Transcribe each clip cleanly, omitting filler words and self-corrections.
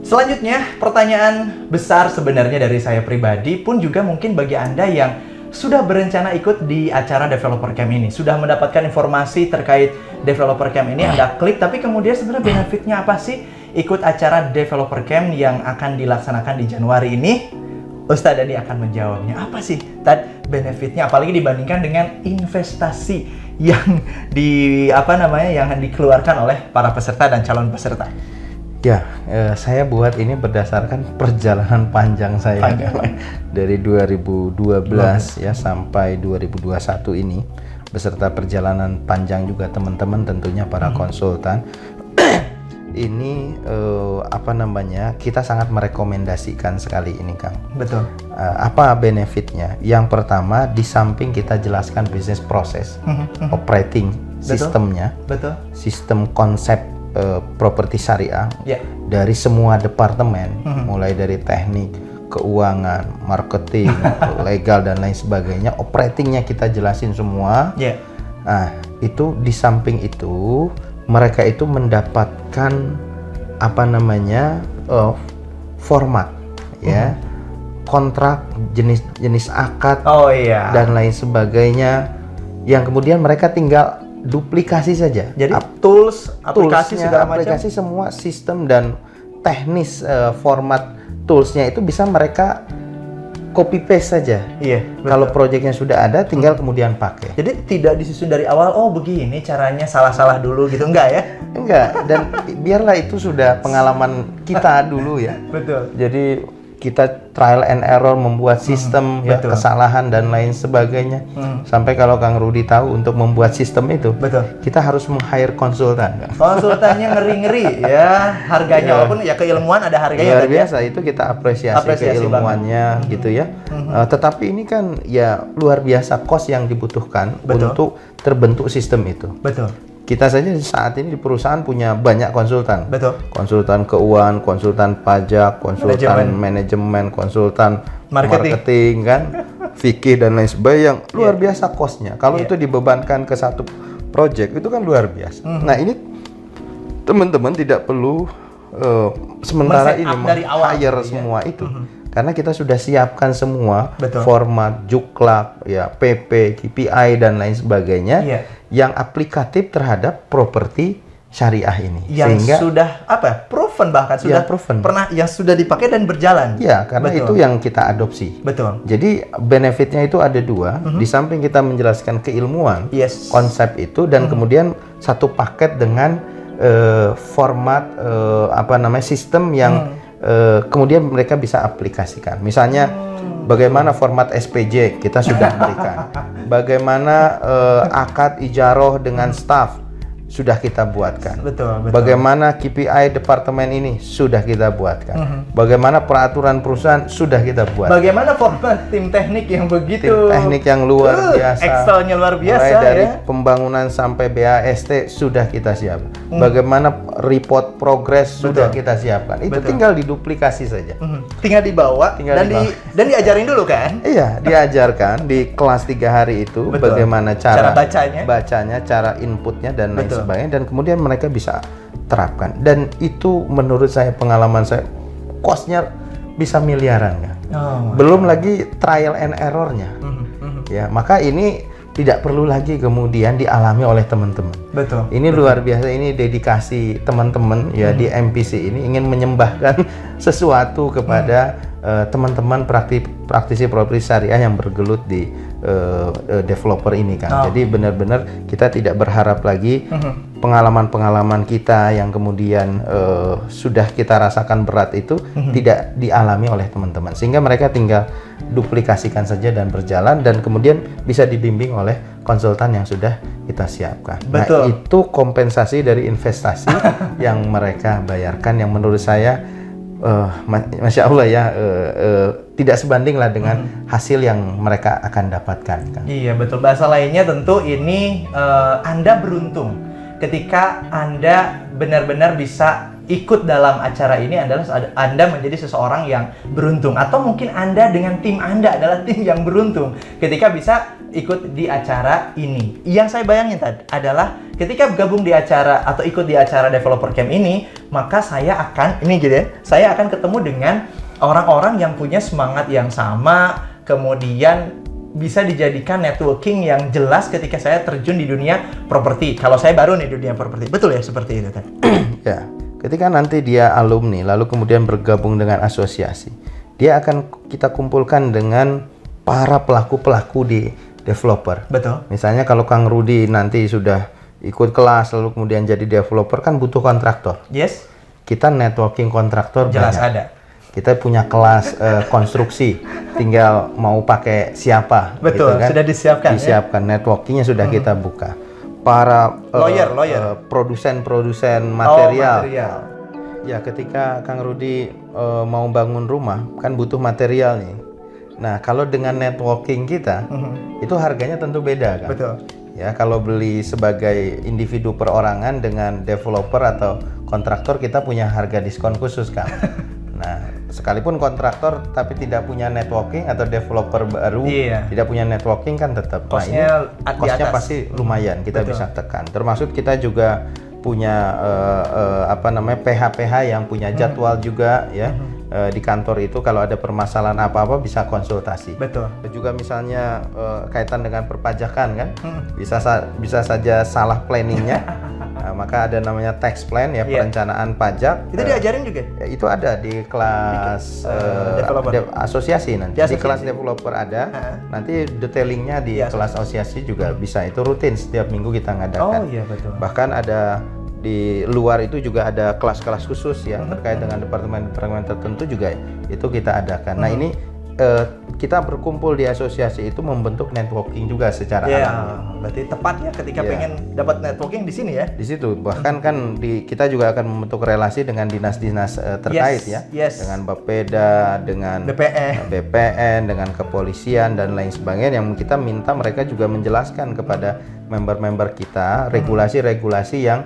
Selanjutnya, pertanyaan besar sebenarnya dari saya pribadi pun juga mungkin bagi Anda yang sudah berencana ikut di acara Developer Camp ini, sudah mendapatkan informasi terkait Developer Camp ini, Anda klik, tapi kemudian sebenarnya benefitnya apa sih ikut acara Developer Camp yang akan dilaksanakan di Januari ini? Ustadz Dani akan menjawabnya. Apa sih benefitnya, apalagi dibandingkan dengan investasi yang yang dikeluarkan oleh para peserta dan calon peserta? Ya, saya buat ini berdasarkan perjalanan panjang saya dari 2012 ya sampai 2021 ini, beserta perjalanan panjang juga teman-teman tentunya para konsultan. Ini kita sangat merekomendasikan sekali ini, Kang. Betul. Apa benefitnya? Yang pertama, di samping kita jelaskan bisnis proses, operating sistemnya, betul, sistem konsep properti syariah, dari semua departemen, mulai dari teknik, keuangan, marketing, legal dan lain sebagainya, operatingnya kita jelasin semua. Nah, itu di samping itu mereka itu mendapatkan format ya, kontrak, jenis akad, dan lain sebagainya, yang kemudian mereka tinggal duplikasi saja. Jadi aplikasi segala macam, aplikasi semua sistem dan teknis format toolsnya itu bisa mereka copy paste saja. Iya. Kalau proyeknya sudah ada, tinggal kemudian pakai. Jadi tidak disusun dari awal, oh begini caranya, salah-salah dulu gitu, enggak ya? Enggak, dan biarlah itu sudah pengalaman kita dulu ya. Betul. Jadi kita trial and error membuat sistem, kesalahan dan lain sebagainya. Sampai kalau Kang Rudi tahu, untuk membuat sistem itu, kita harus meng-hire konsultan. Konsultannya ngeri-ngeri ya, harganya walaupun ya keilmuan ada harganya. Luar biasa, itu kita apresiasi keilmuannya gitu ya. Tetapi ini kan ya luar biasa cost yang dibutuhkan untuk terbentuk sistem itu. Betul. Kita saja saat ini di perusahaan punya banyak konsultan. Betul. Konsultan keuangan, konsultan pajak, konsultan manajemen, konsultan marketing kan, fikih dan lain sebagainya, yang luar biasa cost-nya. Kalau itu dibebankan ke satu project, itu kan luar biasa. Nah, ini teman-teman tidak perlu sementara ini hire semua itu. Karena kita sudah siapkan semua format, juklak, ya, PP, KPI dan lain sebagainya yang aplikatif terhadap properti syariah ini. Yang sehingga sudah proven, bahkan sudah pernah yang sudah dipakai dan berjalan. Ya, karena itu yang kita adopsi. Betul. Jadi benefitnya itu ada dua. Di samping kita menjelaskan keilmuan, konsep itu, dan kemudian satu paket dengan format sistem yang kemudian mereka bisa aplikasikan. Misalnya bagaimana format SPJ kita sudah berikan. Bagaimana akad ijaroh dengan staff sudah kita buatkan. Betul. Bagaimana KPI departemen ini sudah kita buatkan. Bagaimana peraturan perusahaan sudah kita buat. Bagaimana format tim teknik yang begitu, tim teknik yang luar biasa, Excelnya luar biasa, mulai dari pembangunan sampai BAST sudah kita siap. Bagaimana report progress sudah kita siapkan. Itu tinggal diduplikasi saja. Tinggal dibawa dan diajarin dulu kan? Iya, diajarkan di kelas 3 hari itu. Bagaimana cara bacanya, cara inputnya dan lain sebagainya, dan kemudian mereka bisa terapkan. Dan itu menurut saya, pengalaman saya, cost-nya bisa miliaran kan. Belum lagi trial and error-nya. Ya, maka ini tidak perlu lagi kemudian dialami oleh teman-teman. Ini luar biasa, ini dedikasi teman-teman ya di MPC ini ingin menyembahkan sesuatu kepada teman-teman praktisi properti syariah yang bergelut di developer ini kan. Jadi benar-benar kita tidak berharap lagi pengalaman-pengalaman kita yang kemudian sudah kita rasakan berat itu tidak dialami oleh teman-teman, sehingga mereka tinggal duplikasikan saja dan berjalan, dan kemudian bisa dibimbing oleh konsultan yang sudah kita siapkan. Nah, itu kompensasi dari investasi yang mereka bayarkan, yang menurut saya Masya Allah ya, tidak sebanding lah dengan hasil yang mereka akan dapatkan kan? Iya betul, bahasa lainnya tentu ini Anda beruntung ketika Anda benar-benar bisa ikut dalam acara ini. Adalah Anda menjadi seseorang yang beruntung, atau mungkin Anda dengan tim Anda adalah tim yang beruntung ketika bisa ikut di acara ini. Yang saya bayangin tadi adalah ketika gabung di acara atau ikut di acara developer camp ini, maka saya akan saya akan ketemu dengan orang-orang yang punya semangat yang sama, kemudian bisa dijadikan networking yang jelas ketika saya terjun di dunia properti. Kalau saya baru nih di dunia properti, betul ya seperti itu tadi. Ya, ketika nanti dia alumni lalu kemudian bergabung dengan asosiasi, dia akan kita kumpulkan dengan para pelaku-pelaku di developer. Betul. Misalnya kalau Kang Rudi nanti sudah ikut kelas lalu kemudian jadi developer kan butuh kontraktor. Yes. Kita networking kontraktor jelas banyak. Ada. Kita punya kelas konstruksi, tinggal mau pakai siapa. Betul. Gitu kan? Sudah disiapkan. Disiapkan. Ya? Networkingnya sudah kita buka. Para lawyer. Produsen material. Ya, ketika Kang Rudi mau bangun rumah kan butuh material nih. Nah, kalau dengan networking kita itu harganya tentu beda kan. Betul. Ya, kalau beli sebagai individu perorangan dengan developer atau kontraktor kita punya harga diskon khusus kan. Nah, sekalipun kontraktor tapi tidak punya networking atau developer baru tidak punya networking kan tetap kosnya pasti lumayan kita bisa tekan. Termasuk kita juga punya PH-PH yang punya jadwal juga ya. Di kantor itu kalau ada permasalahan apa-apa bisa konsultasi. Betul. Juga misalnya kaitan dengan perpajakan kan, bisa saja salah planningnya, maka ada namanya tax plan ya, perencanaan pajak. Itu diajarin juga? Itu ada di kelas asosiasi nanti. Di kelas developer ada, nanti detailingnya di kelas asosiasi juga bisa. Itu rutin setiap minggu kita ngadakan. Oh iya betul. Bahkan ada di luar itu juga ada kelas-kelas khusus yang terkait dengan departemen-departemen tertentu juga itu kita adakan. Nah ini kita berkumpul di asosiasi itu membentuk networking juga secara alami. Berarti tepat ya ketika pengen dapat networking di sini ya. Di situ bahkan kan kita juga akan membentuk relasi dengan dinas-dinas terkait dengan Bapeda, dengan BPN, dengan kepolisian dan lain sebagainya yang kita minta mereka juga menjelaskan kepada member-member kita regulasi-regulasi yang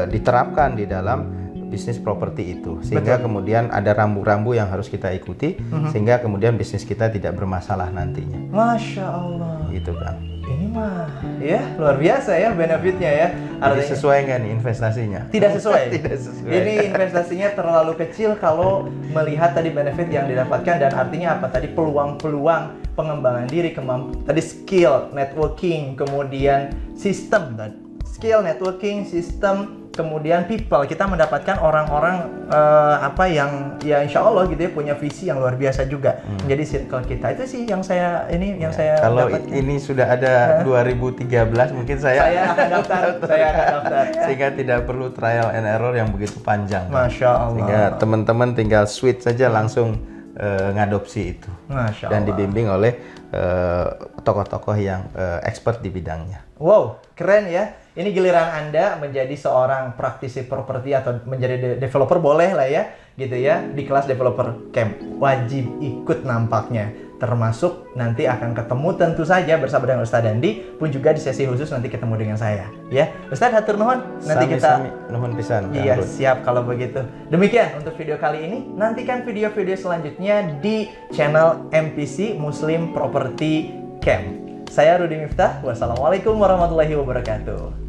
diterapkan di dalam bisnis properti itu sehingga kemudian ada rambu-rambu yang harus kita ikuti sehingga kemudian bisnis kita tidak bermasalah nantinya. Masya Allah. Gitu kan. Ini mah ya luar biasa ya benefitnya ya. Artinya sesuai nggak nih investasinya? Tidak sesuai. Tidak sesuai. Ini investasinya terlalu kecil kalau melihat tadi benefit yang didapatkan dan artinya apa tadi peluang-peluang pengembangan diri, tadi skill, networking, kemudian sistem tadi. Skill, networking, sistem, kemudian people. Kita mendapatkan orang-orang yang ya insya Allah gitu ya punya visi yang luar biasa juga menjadi circle kita. Itu sih yang saya saya kalau dapatkan. Ini sudah ada 2013 mungkin saya akan daftar. Saya akan daftar. Sehingga tidak perlu trial and error yang begitu panjang. Masya Allah. Sehingga teman-teman tinggal switch saja langsung ngadopsi itu. Masya dan Allah. dibimbing oleh tokoh-tokoh yang expert di bidangnya. Wow, keren ya. Ini giliran Anda menjadi seorang praktisi properti atau menjadi developer boleh lah ya, gitu ya. Di kelas developer camp wajib ikut nampaknya. Termasuk nanti akan ketemu tentu saja bersama dengan Ustadz Dandi, pun juga di sesi khusus nanti ketemu dengan saya. Ya, Ustadz hatur nuhun. Nanti kita nuhun pisan. Iya, siap kalau begitu. Demikian untuk video kali ini. Nantikan video-video selanjutnya di channel MPC Muslim Property Camp. Saya Rudi Miftah. Wassalamualaikum warahmatullahi wabarakatuh.